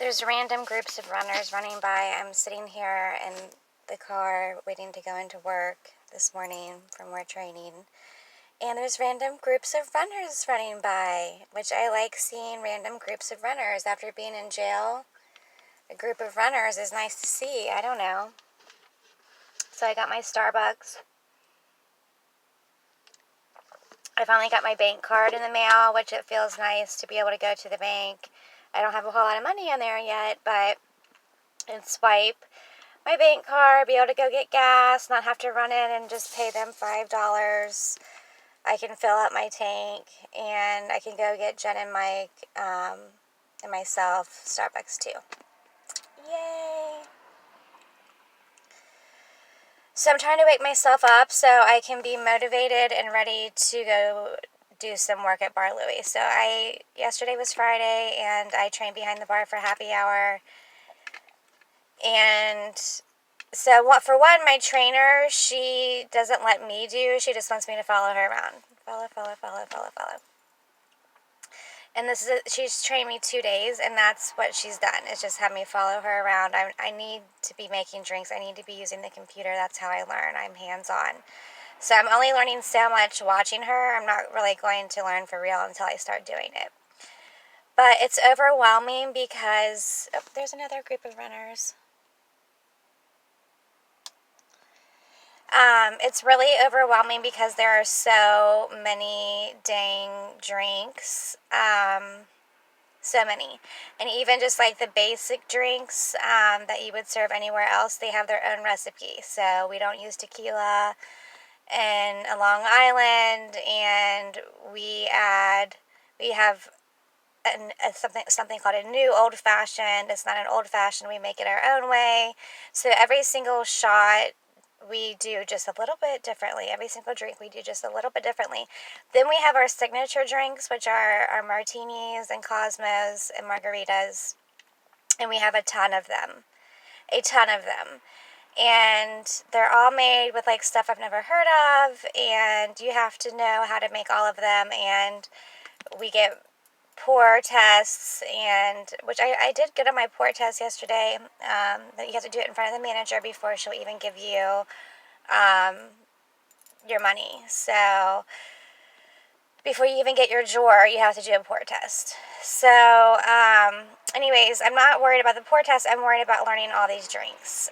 There's random groups of runners running by. I'm sitting here in the car waiting to go into work this morning for more training. And there's random groups of runners running by, which I like seeing random groups of runners. After being in jail, a group of runners is nice to see. I don't know. So I got my Starbucks. I finally got my bank card in the mail, which it feels nice to be able to go to the bank. I don't have a whole lot of money in there yet, but and swipe my bank card, be able to go get gas, not have to run in and just pay them $5. I can fill up my tank, and I can go get Jen and Mike and myself Starbucks too. Yay! So I'm trying to wake myself up so I can be motivated and ready to go do some work at Bar Louie. So yesterday was Friday, and I trained behind the bar for happy hour. And so for one, my trainer, she doesn't let me she just wants me to follow her around. Follow. And she's trained me 2 days, and that's what she's done, is just have me follow her around. I need to be making drinks. I need to be using the computer. That's how I learn. I'm hands-on. So I'm only learning so much watching her. I'm not really going to learn for real until I start doing it. But it's overwhelming because there's another group of runners. It's really overwhelming because there are so many dang drinks. So many. And even just like the basic drinks that you would serve anywhere else, they have their own recipe. So we don't use tequila in Long Island, and we have something called a new old fashioned. It's not an old fashioned. We make it our own way. So every single shot we do just a little bit differently. Every single drink we do just a little bit differently. Then we have our signature drinks, which are our martinis and Cosmos and margaritas. And we have a ton of them. And they're all made with like stuff I've never heard of. And you have to know how to make all of them. And we get pour tests, and which I did get on my pour test yesterday. That you have to do it in front of the manager before she'll even give you your money. So before you even get your drawer, you have to do a pour test. So anyways, I'm not worried about the pour test. I'm worried about learning all these drinks.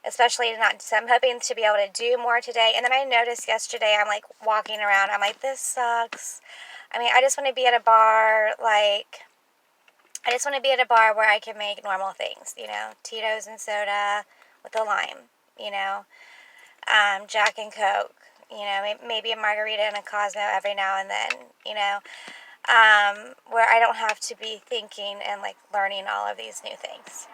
Especially so I'm hoping to be able to do more today. And then I noticed yesterday, I'm like walking around, I'm like, this sucks. I mean, I just want to be at a bar, I just want to be at a bar where I can make normal things, Tito's and soda with a lime, Jack and Coke, maybe a margarita and a Cosmo every now and then, where I don't have to be thinking and learning all of these new things.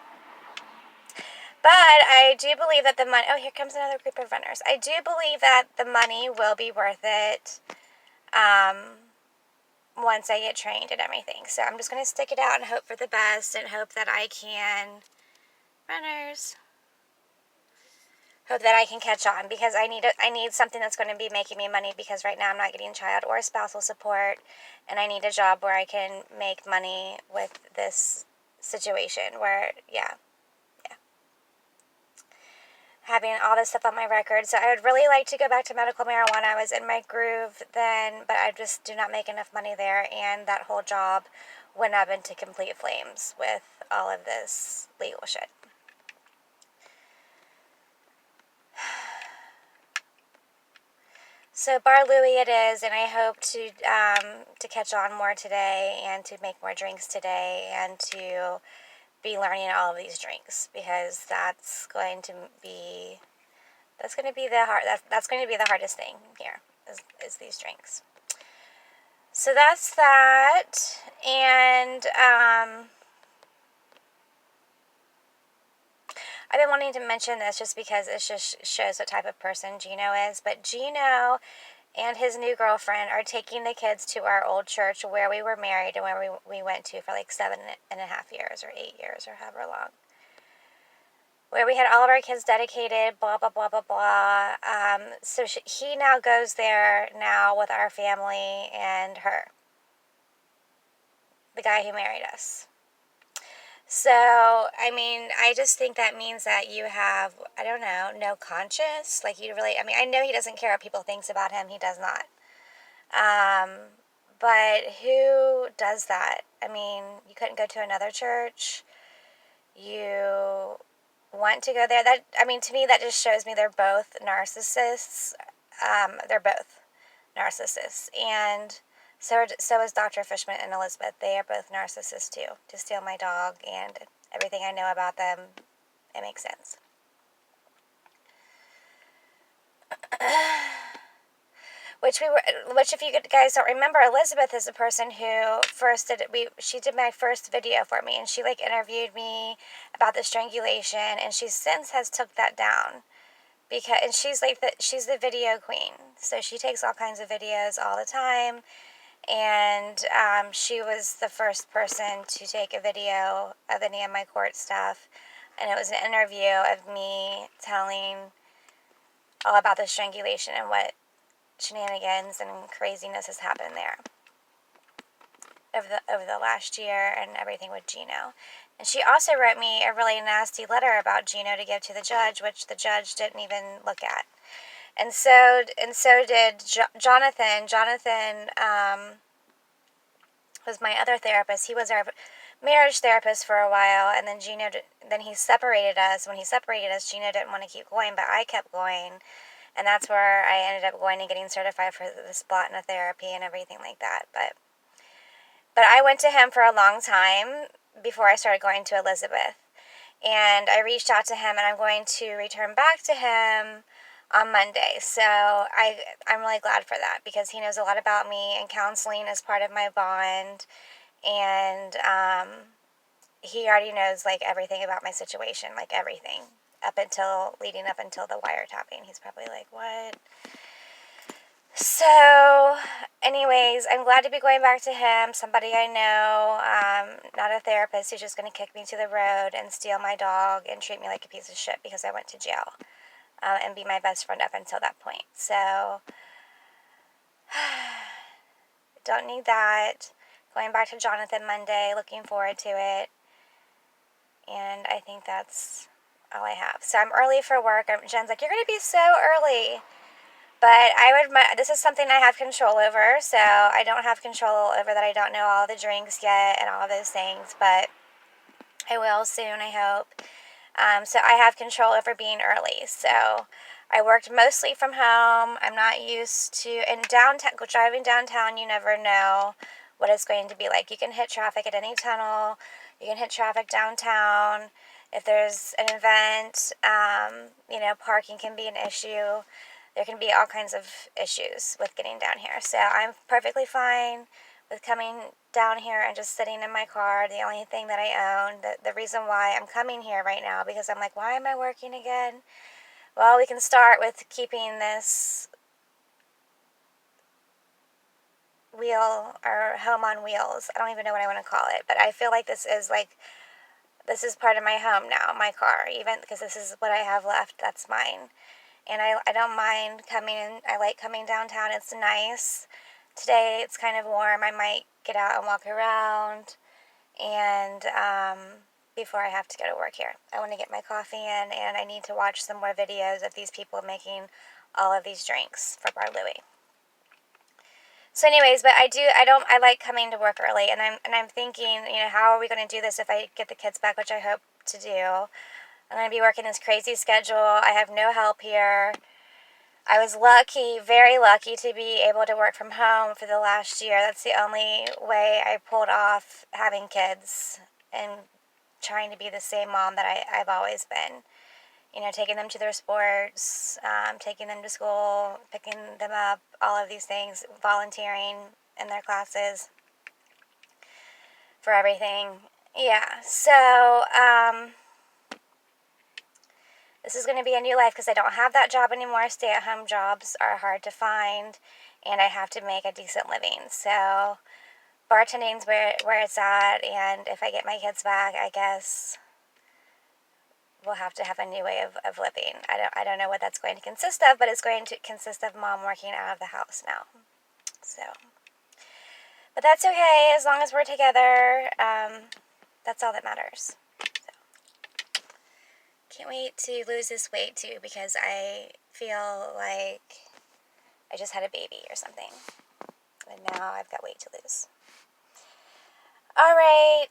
But I do believe that the money, here comes another group of runners. I do believe that the money will be worth it once I get trained and everything. So I'm just going to stick it out and hope for the best, and hope that I can catch on, because I need something that's going to be making me money, because right now I'm not getting child or spousal support, and I need a job where I can make money with this situation where, having all this stuff on my record. So I would really like to go back to medical marijuana. I was in my groove then, but I just do not make enough money there, and that whole job went up into complete flames with all of this legal shit. So Bar Louie it is, and I hope to catch on more today, and to make more drinks today, and to be learning all of these drinks, because that's going to be the hardest thing here is these drinks. So that's that, and I've been wanting to mention this just because it just shows what type of person Gino is. But Gino and his new girlfriend are taking the kids to our old church where we were married, and where we went to for 7.5 years or 8 years or however long, where we had all of our kids dedicated, blah, blah, blah, blah, blah. So he now goes there now with our family and her, the guy who married us. So, I mean, I just think that means that you have, I don't know, no conscience. Like, you really, I mean, I know he doesn't care what people thinks about him. He does not. Um, but who does that? I mean, you couldn't go to another church. You want to go there. That, I mean, to me, that just shows me they're both narcissists. They're both narcissists. And so is Dr. Fishman and Elizabeth. They are both narcissists too. To steal my dog and everything I know about them, it makes sense. Which if you guys don't remember, Elizabeth is the person who first she did my first video for me, and she like interviewed me about the strangulation, and she since has took that down because, and she's the video queen, so she takes all kinds of videos all the time, and she was the first person to take a video of any of my court stuff, and it was an interview of me telling all about the strangulation and what shenanigans and craziness has happened there over the last year and everything with Gino. And she also wrote me a really nasty letter about Gino to give to the judge, which the judge didn't even look at. And so did Jonathan. Jonathan was my other therapist. He was our marriage therapist for a while, and then then he separated us. When he separated us, Gino didn't want to keep going, but I kept going. And that's where I ended up going and getting certified for the Splotna therapy and everything like that. But I went to him for a long time before I started going to Elizabeth. And I reached out to him, and I'm going to return back to him on Monday. So I'm really glad for that, because he knows a lot about me, and counseling is part of my bond. And he already knows like everything about my situation, like everything. Leading up until the wiretapping. He's probably like, what? So, anyways, I'm glad to be going back to him, somebody I know, not a therapist who's just going to kick me to the road and steal my dog and treat me like a piece of shit because I went to jail, and be my best friend up until that point. So, don't need that. Going back to Jonathan Monday, looking forward to it. And I think that's all I have. So I'm early for work. Jen's like, you're going to be so early. But this is something I have control over. So I don't have control over that. I don't know all the drinks yet and all of those things. But I will soon, I hope. So I have control over being early. So I worked mostly from home. I'm not used to, driving downtown, you never know what it's going to be like. You can hit traffic at any tunnel. You can hit traffic downtown. If there's an event, parking can be an issue. There can be all kinds of issues with getting down here. So I'm perfectly fine with coming down here and just sitting in my car. The only thing that I own, the reason why I'm coming here right now, because I'm like, why am I working again? Well, we can start with keeping this wheel or home on wheels. I don't even know what I want to call it, but I feel like this is part of my home now, my car, even because this is what I have left. That's mine. And I don't mind coming in. I like coming downtown. It's nice. Today it's kind of warm. I might get out and walk around. And before I have to go to work here, I want to get my coffee in, and I need to watch some more videos of these people making all of these drinks for Bar Louie. So anyways, but I like coming to work early, and I'm thinking, how are we going to do this if I get the kids back, which I hope to do. I'm going to be working this crazy schedule. I have no help here. I was lucky, very lucky, to be able to work from home for the last year. That's the only way I pulled off having kids and trying to be the same mom that I've always been. Taking them to their sports, taking them to school, picking them up, all of these things, volunteering in their classes for everything. Yeah, so this is going to be a new life because I don't have that job anymore. Stay-at-home jobs are hard to find, and I have to make a decent living. So bartending's where it's at, and if I get my kids back, I guess we'll have to have a new way of living. I don't know what that's going to consist of, but it's going to consist of mom working out of the house now. So, but that's okay as long as we're together. That's all that matters. Can't wait to lose this weight too, because I feel like I just had a baby or something. And now I've got weight to lose. All right.